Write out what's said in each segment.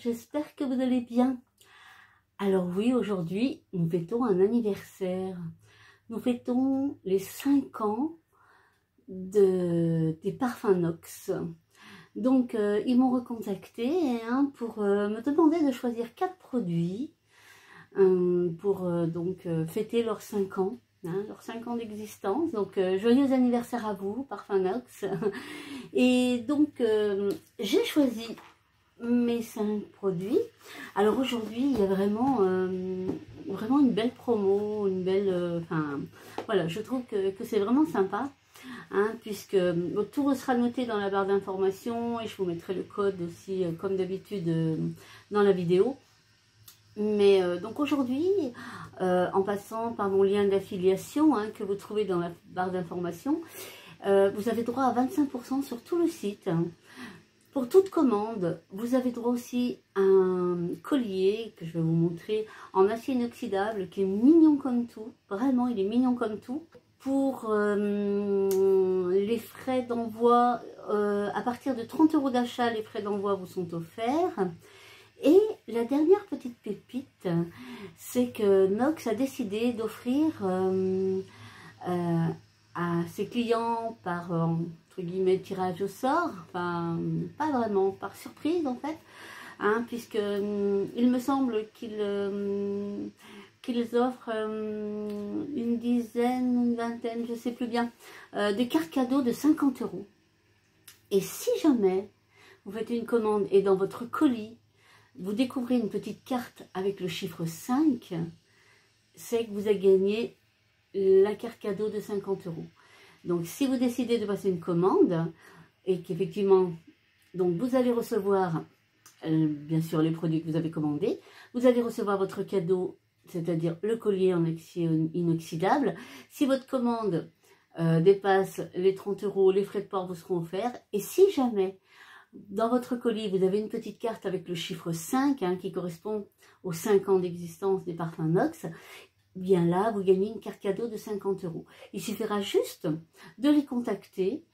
j'espère que vous allez bien. Alors oui, aujourd'hui, nous fêtons un anniversaire. Nous fêtons les 5 ans des parfums Nox. Donc, ils m'ont recontacté pour me demander de choisir 4 produits pour fêter leurs 5 ans. Leurs 5 ans d'existence. Donc, joyeux anniversaire à vous, Parfum Nox. Et donc, j'ai choisi mes 5 produits. Alors aujourd'hui, il y a vraiment une belle promo, une belle... voilà, je trouve que c'est vraiment sympa, puisque tout sera noté dans la barre d'information et je vous mettrai le code aussi, comme d'habitude, dans la vidéo. Mais donc aujourd'hui, en passant par mon lien d'affiliation que vous trouvez dans la barre d'information, vous avez droit à 25% sur tout le site. Pour toute commande, vous avez droit aussi à un collier que je vais vous montrer en acier inoxydable qui est mignon comme tout. Vraiment, il est mignon comme tout. Pour les frais d'envoi, à partir de 30 € d'achat, les frais d'envoi vous sont offerts. Et la dernière petite pépite, c'est que Nox a décidé d'offrir à ses clients par entre guillemets tirage au sort, enfin pas vraiment, par surprise en fait, puisque il me semble qu'ils offrent une dizaine, une vingtaine, je sais plus bien, de cartes cadeaux de 50 €. Et si jamais vous faites une commande et dans votre colis, vous découvrez une petite carte avec le chiffre 5, c'est que vous avez gagné la carte cadeau de 50 €. Donc, si vous décidez de passer une commande et qu'effectivement, donc vous allez recevoir, bien sûr, les produits que vous avez commandés, vous allez recevoir votre cadeau, c'est-à-dire le collier en acier inoxydable. Si votre commande dépasse les 30 €, les frais de port vous seront offerts. Et si jamais, dans votre colis, vous avez une petite carte avec le chiffre 5, qui correspond aux 5 ans d'existence des parfums Nox, bien là, vous gagnez une carte cadeau de 50 €. Il suffira juste de les contacter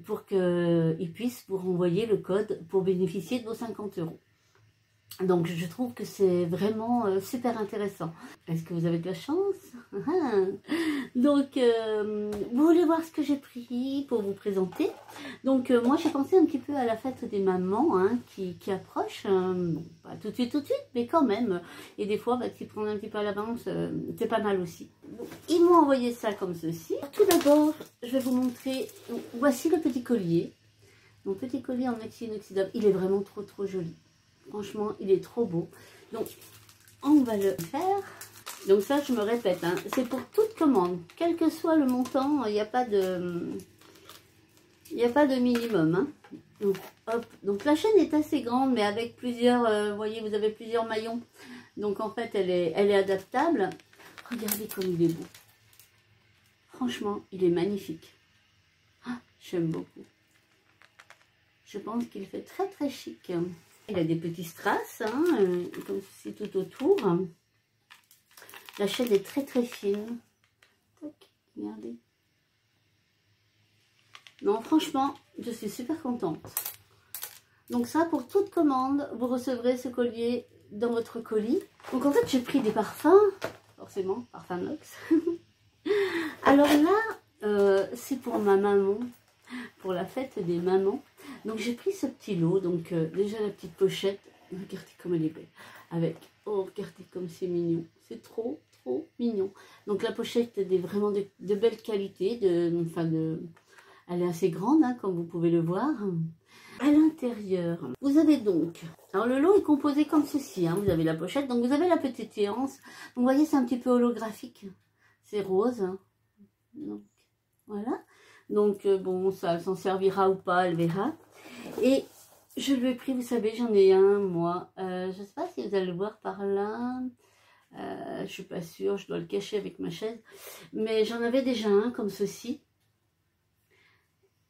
pour qu'ils puissent vous renvoyer le code pour bénéficier de vos 50 €. Donc, je trouve que c'est vraiment super intéressant. Est-ce que vous avez de la chance? Donc, vous voulez voir ce que j'ai pris pour vous présenter. Donc, moi, j'ai pensé un petit peu à la fête des mamans qui approche. Bon, pas tout de suite, mais quand même. Et des fois, s'y prendre un petit peu à l'avance, c'est pas mal aussi. Donc, ils m'ont envoyé ça comme ceci. Tout d'abord, je vais vous montrer. Donc, voici le petit collier. Mon petit collier en acier inoxydable. Il est vraiment trop joli. Franchement, il est trop beau. Donc, on va le faire. Donc ça, je me répète, c'est pour toute commande. Quel que soit le montant, il n'y a pas de minimum. Donc, hop. Donc, la chaîne est assez grande, mais avec plusieurs... vous voyez, vous avez plusieurs maillons. Donc, en fait, elle est adaptable. Regardez comme il est beau. Franchement, il est magnifique. J'aime beaucoup. Je pense qu'il fait très chic. Il a des petits strass, comme ceci tout autour. La chaîne est très fine. Tac, regardez. Non, franchement, je suis super contente. Donc ça, pour toute commande, vous recevrez ce collier dans votre colis. Donc en fait, j'ai pris des parfums, forcément, parfum Nox. Alors là, c'est pour ma maman, pour la fête des mamans. Donc j'ai pris ce petit lot, donc déjà la petite pochette, regardez comme elle est belle, avec, oh regardez comme c'est mignon, c'est trop mignon. Donc la pochette est vraiment de belle qualité, elle est assez grande comme vous pouvez le voir. À l'intérieur, vous avez donc, alors le lot est composé comme ceci, vous avez la pochette, donc vous avez la petite séance, donc vous voyez c'est un petit peu holographique, c'est rose, donc voilà. Donc, bon, ça s'en servira ou pas, elle verra. Et je lui ai pris, vous savez, j'en ai un, moi. Je ne sais pas si vous allez le voir par là. Je ne suis pas sûre, je dois le cacher avec ma chaise. Mais j'en avais déjà un comme ceci.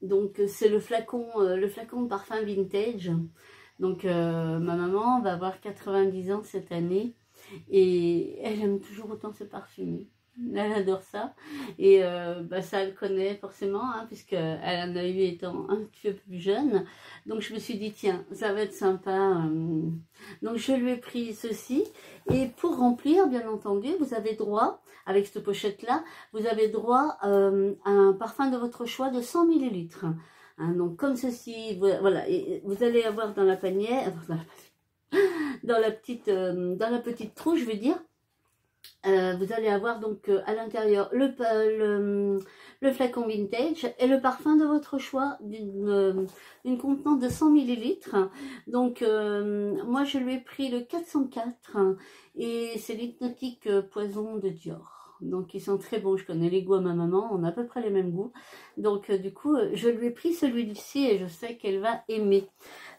Donc, c'est le flacon de parfum vintage. Donc, ma maman va avoir 90 ans cette année. Et elle aime toujours autant se parfumer. Elle adore ça. Et ça, elle connaît forcément, hein, puisqu'elle en a eu étant un petit peu plus jeune. Donc, je me suis dit, tiens, ça va être sympa. Donc, je lui ai pris ceci. Et pour remplir, bien entendu, vous avez droit, avec cette pochette-là, vous avez droit à un parfum de votre choix de 100 millilitres. Hein, donc, comme ceci, voilà. Et vous allez avoir dans la panière, dans la petite trousse, je veux dire, vous allez avoir donc à l'intérieur le flacon vintage et le parfum de votre choix d'une contenance de 100 millilitres. Donc moi je lui ai pris le 404 et c'est l'hypnotique poison de Dior. Donc ils sont très bons, je connais les goûts à ma maman, on a à peu près les mêmes goûts. Donc du coup je lui ai pris celui-ci et je sais qu'elle va aimer.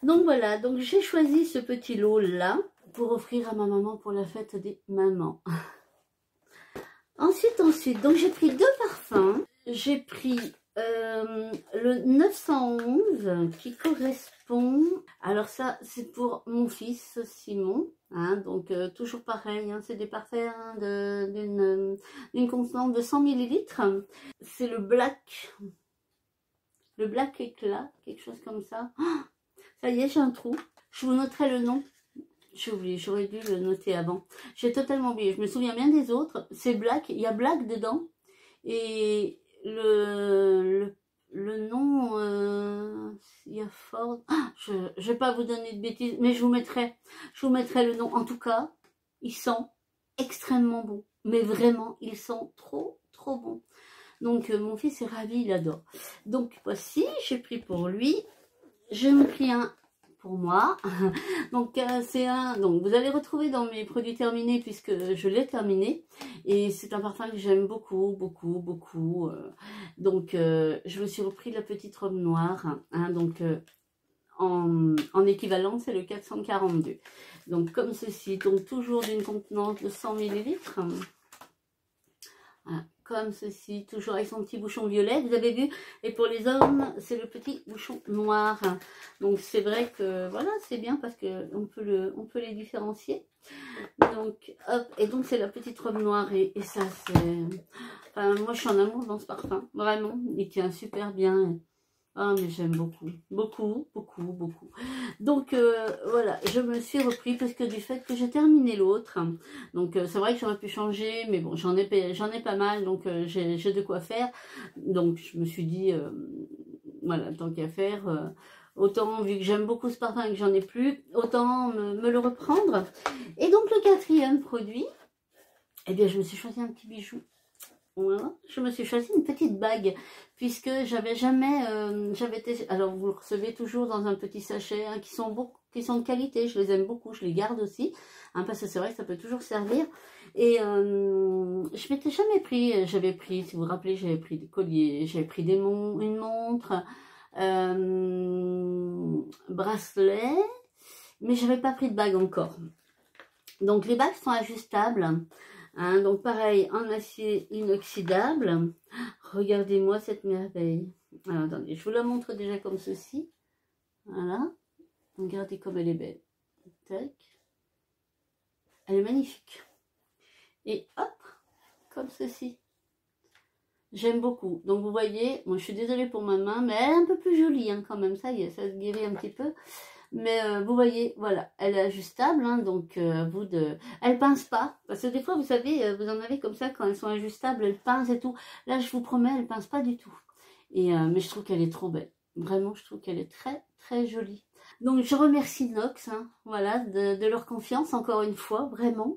Donc voilà, donc j'ai choisi ce petit lot là pour offrir à ma maman pour la fête des mamans. Ensuite, donc j'ai pris deux parfums. J'ai pris le 911 qui correspond. Alors ça, c'est pour mon fils Simon. Hein, donc toujours pareil, hein, c'est des parfums d'une contenance de 100 millilitres. C'est le black éclat, quelque chose comme ça. Oh, ça y est, j'ai un trou. Je vous noterai le nom. J'ai oublié, j'aurais dû le noter avant. J'ai totalement oublié. Je me souviens bien des autres. C'est Black, il y a Black dedans. Et le nom, il y a Ford. Ah, je ne vais pas vous donner de bêtises, mais je vous mettrai le nom. En tout cas, ils sont extrêmement bons. Mais vraiment, ils sont trop, trop bons. Donc, mon fils est ravi, il adore. Donc, voici, j'ai pris pour lui. J'ai pris un pour moi. Donc donc vous allez retrouver dans mes produits terminés puisque je l'ai terminé et c'est un parfum que j'aime beaucoup. Donc je me suis repris la petite robe noire, hein, donc en équivalent c'est le 442. Donc comme ceci, donc toujours d'une contenance de 100 millilitres. Voilà, comme ceci, toujours avec son petit bouchon violet, vous avez vu. Et pour les hommes, c'est le petit bouchon noir. Donc c'est vrai que voilà, c'est bien parce que on peut les différencier. Donc hop, et donc c'est la petite robe noire et ça c'est. Enfin, moi je suis en amour dans ce parfum, vraiment, il tient super bien. Ah, mais j'aime beaucoup. Donc voilà, je me suis repris parce que du fait que j'ai terminé l'autre. Donc c'est vrai que j'aurais pu changer, mais bon, j'en ai pas mal, donc j'ai de quoi faire. Donc je me suis dit, voilà, tant qu'à faire, autant, vu que j'aime beaucoup ce parfum et que j'en ai plus, autant me le reprendre. Et donc le quatrième produit, eh bien je me suis choisi un petit bijou. Voilà. Je me suis choisi une petite bague puisque j'avais jamais alors vous le recevez toujours dans un petit sachet, hein, qui sont de qualité, je les aime beaucoup, je les garde aussi, hein, parce que c'est vrai que ça peut toujours servir. Et je m'étais jamais pris, j'avais pris, si vous vous rappelez, j'avais pris des colliers, j'avais pris une montre, bracelet, mais j'avais pas pris de bague encore. Donc les bagues sont ajustables. Hein, donc pareil, en acier inoxydable. Regardez-moi cette merveille. Alors attendez, je vous la montre déjà comme ceci. Voilà. Regardez comme elle est belle. Tac. Elle est magnifique. Et hop, comme ceci. J'aime beaucoup. Donc vous voyez, moi je suis désolée pour ma main, mais elle est un peu plus jolie, hein, quand même. Ça y est, ça se guérit un petit peu. Mais vous voyez, voilà, elle est ajustable, hein, donc vous de... Elle pince pas, parce que des fois, vous savez, vous en avez comme ça, quand elles sont ajustables, elles pincent et tout. Là, je vous promets, elle pince pas du tout. Et, mais je trouve qu'elle est trop belle. Vraiment, je trouve qu'elle est très, très jolie. Donc, je remercie Nox, hein, voilà, de leur confiance, encore une fois, vraiment.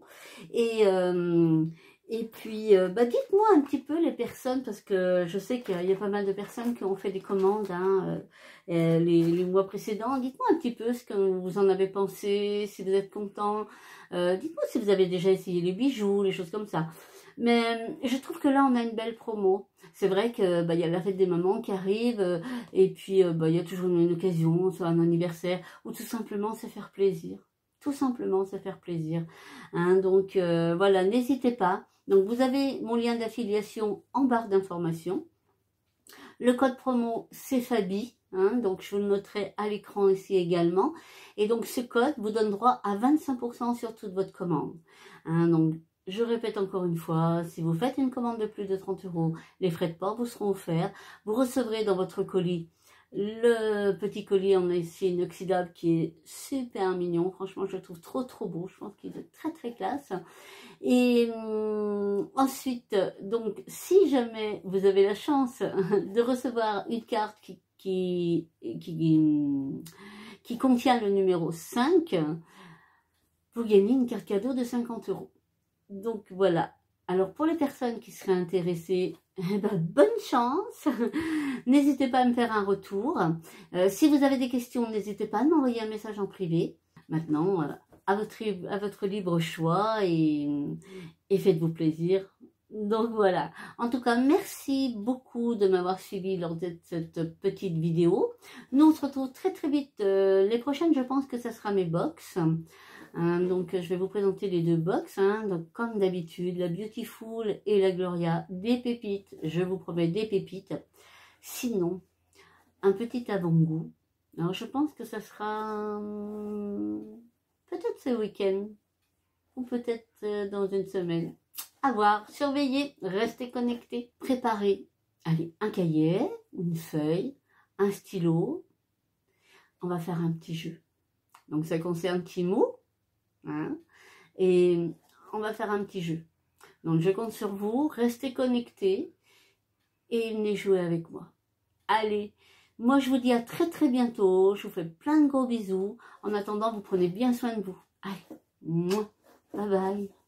Et puis, dites-moi un petit peu les personnes, parce que je sais qu'il y a pas mal de personnes qui ont fait des commandes, hein, les mois précédents. Dites-moi un petit peu ce que vous en avez pensé, si vous êtes content. Dites-moi si vous avez déjà essayé les bijoux, les choses comme ça. Mais je trouve que là, on a une belle promo. C'est vrai que il y a la fête des mamans qui arrive, et puis il y a toujours une occasion, soit un anniversaire, ou tout simplement se faire plaisir. Tout simplement se faire plaisir. Hein, donc voilà, n'hésitez pas. Donc vous avez mon lien d'affiliation en barre d'information. Le code promo c'est Fabi, hein, donc je vous le noterai à l'écran ici également. Et donc ce code vous donne droit à 25% sur toute votre commande. Hein, donc je répète encore une fois, si vous faites une commande de plus de 30 €, les frais de port vous seront offerts. Vous recevrez dans votre colis le petit colis en acier inoxydable qui est super mignon. Franchement, je le trouve trop beau. Je pense qu'il est très classe. Et ensuite, donc, si jamais vous avez la chance de recevoir une carte qui contient le numéro 5, vous gagnez une carte cadeau de 50 €. Donc voilà. Alors pour les personnes qui seraient intéressées, eh ben, bonne chance. N'hésitez pas à me faire un retour. Si vous avez des questions, n'hésitez pas à m'envoyer un message en privé. Maintenant, à votre libre choix et faites-vous plaisir. Donc voilà. En tout cas, merci beaucoup de m'avoir suivi lors de cette petite vidéo. Nous, on se retrouve très vite. Les prochaines, je pense que ça sera mes box. Donc, je vais vous présenter les deux box. Donc, comme d'habitude, la Beautiful et la Gloria, des pépites. Je vous promets des pépites. Sinon, un petit avant-goût. Alors, je pense que ça sera peut-être ce week-end ou peut-être dans une semaine. À voir, surveillez, restez connectés, préparez. Allez, un cahier, une feuille, un stylo. On va faire un petit jeu. Donc, ça concerne Timo. Et on va faire un petit jeu. Donc, je compte sur vous. Restez connectés et venez jouer avec moi. Allez, moi, je vous dis à très bientôt. Je vous fais plein de gros bisous. En attendant, vous prenez bien soin de vous. Allez, bye bye.